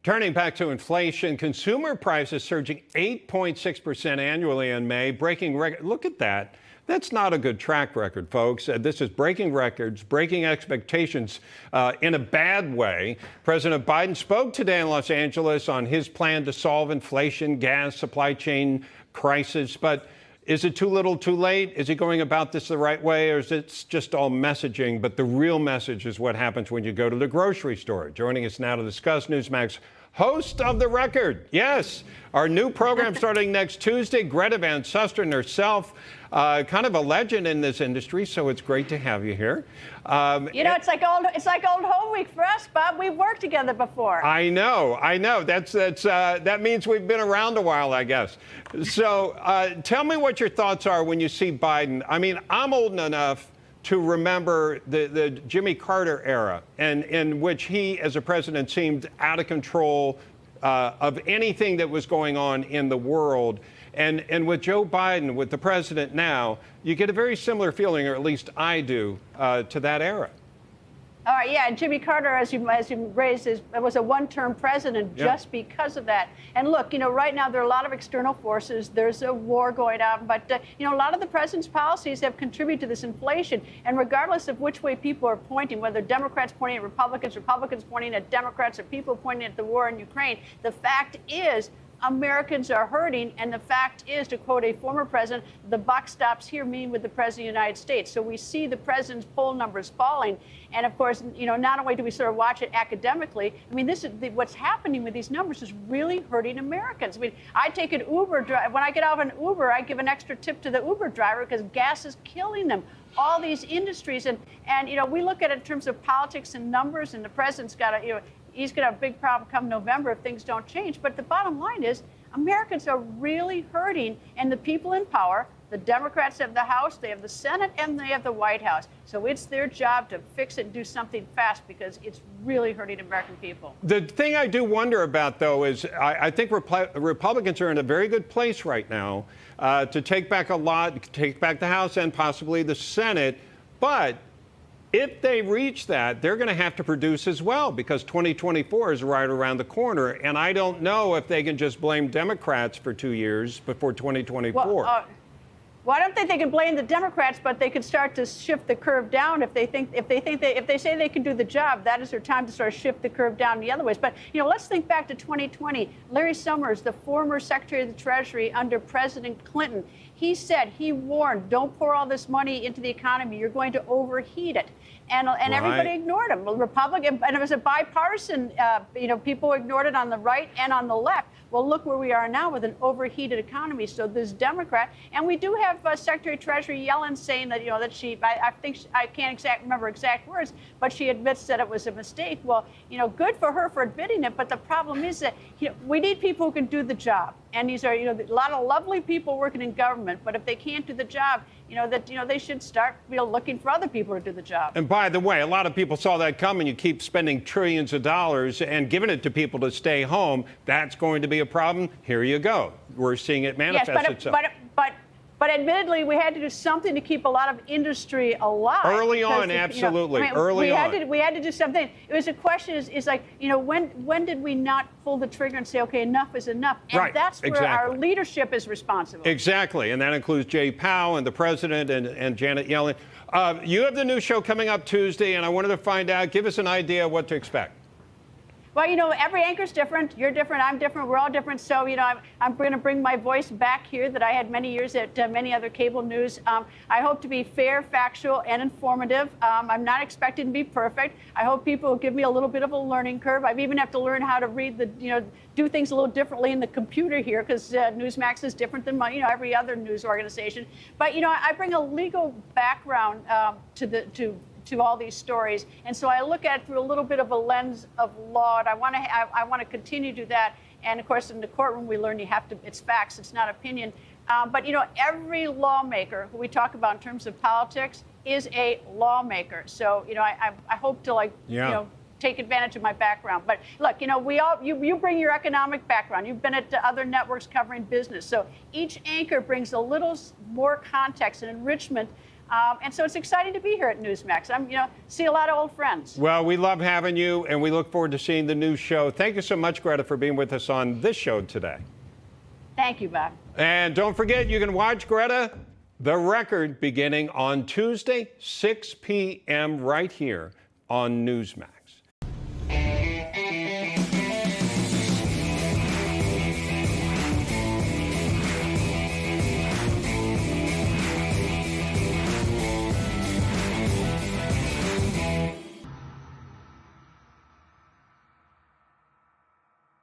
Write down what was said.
Turning back to inflation, consumer prices surging 8.6% annually in May, breaking record. Look at that. That's not a good track record, folks. This is breaking records, breaking expectations in a bad way. President Biden spoke today in Los Angeles on his plan to solve inflation, gas, supply chain crisis. But is it too little, too late? Is he going about this the right way, or is it just all messaging? But the real message is what happens when you go to the grocery store. Joining us now to discuss, Newsmax host of The Record. Yes, our new program starting next Tuesday, Greta Van Susteren herself, kind of a legend in this industry, so it's great to have you here. It's like old home week for us, Bob. We've worked together before. I know. That means we've been around a while, I guess. So tell me what your thoughts are when you see Biden. I mean, I'm old enough to remember the Jimmy Carter era, and in which he, as a president, seemed out of control of anything that was going on in the world. And with Joe Biden, with the president now, you get a very similar feeling, or at least I do, to that era. All right, yeah, Jimmy Carter, as you raised, was a one-term president just because of that. And look, right now there are a lot of external forces. There's a war going on, but a lot of the president's policies have contributed to this inflation. And regardless of which way people are pointing, whether Democrats pointing at Republicans, Republicans pointing at Democrats, or people pointing at the war in Ukraine, the fact is Americans are hurting, and the fact is, to quote a former president, the buck stops here, meaning with the president of the United States. So we see the president's poll numbers falling, and of course, not only do we sort of watch it academically, I mean, this is what's happening with these numbers is really hurting Americans. I mean, I take an Uber drive. When I get out of an Uber, I give an extra tip to the Uber driver because gas is killing them. All these industries, and we look at it in terms of politics and numbers, and the president's got to, he's going to have a big problem come November if things don't change. But the bottom line is Americans are really hurting, and the people in power, the Democrats have the House, they have the Senate, and they have the White House. So it's their job to fix it and do something fast because it's really hurting American people. The thing I do wonder about, though, is I think Republicans are in a very good place right now to take back the House and possibly the Senate. But if they reach that, they're going to have to produce as well, because 2024 is right around the corner. And I don't know if they can just blame Democrats for 2 years before 2024. Well, I don't think they can blame the Democrats, but they could start to shift the curve down if they say they can do the job. That is their time to sort of shift the curve down the other ways. But let's think back to 2020. Larry Summers, the former Secretary of the Treasury under President Clinton, he warned, don't pour all this money into the economy. You're going to overheat it. And everybody ignored him. Republican, and it was a bipartisan, people ignored it on the right and on the left. Well, look where we are now with an overheated economy. So this Democrat, and we do have Secretary of Treasury Yellen saying that, that I can't remember exact words, but she admits that it was a mistake. Well, good for her for admitting it. But the problem is that, we need people who can do the job. And these are, a lot of lovely people working in government. But if they can't do the job, they should start, looking for other people to do the job. And by the way, a lot of people saw that coming. You keep spending trillions of dollars and giving it to people to stay home. That's going to be a problem. Here you go. We're seeing it manifest itself. But admittedly, we had to do something to keep a lot of industry alive. Early on, absolutely. We had to do something. It was a question is like, when did we not pull the trigger and say, okay, enough is enough? And that's where our leadership is responsible. Exactly. And that includes Jay Powell and the president and Janet Yellen. You have the new show coming up Tuesday, and I wanted to find out, give us an idea of what to expect. Well, every anchor's different. You're different. I'm different. We're all different. So, I'm going to bring my voice back here that I had many years at many other cable news. I hope to be fair, factual, and informative. I'm not expecting to be perfect. I hope people will give me a little bit of a learning curve. I even have to learn how to read do things a little differently in the computer here, because Newsmax is different than every other news organization. But, I bring a legal background to all these stories, and so I look at it through a little bit of a lens of law, and I want to continue to do that. And of course, in the courtroom, we learn it's facts, it's not opinion. But every lawmaker who we talk about in terms of politics is a lawmaker. So I hope to take advantage of my background. But look, you bring your economic background. You've been at other networks covering business, so each anchor brings a little more context and enrichment And so it's exciting to be here at Newsmax. See a lot of old friends. Well, we love having you, and we look forward to seeing the new show. Thank you so much, Greta, for being with us on this show today. Thank you, Bob. And don't forget, you can watch Greta, The Record, beginning on Tuesday, 6 p.m. right here on Newsmax.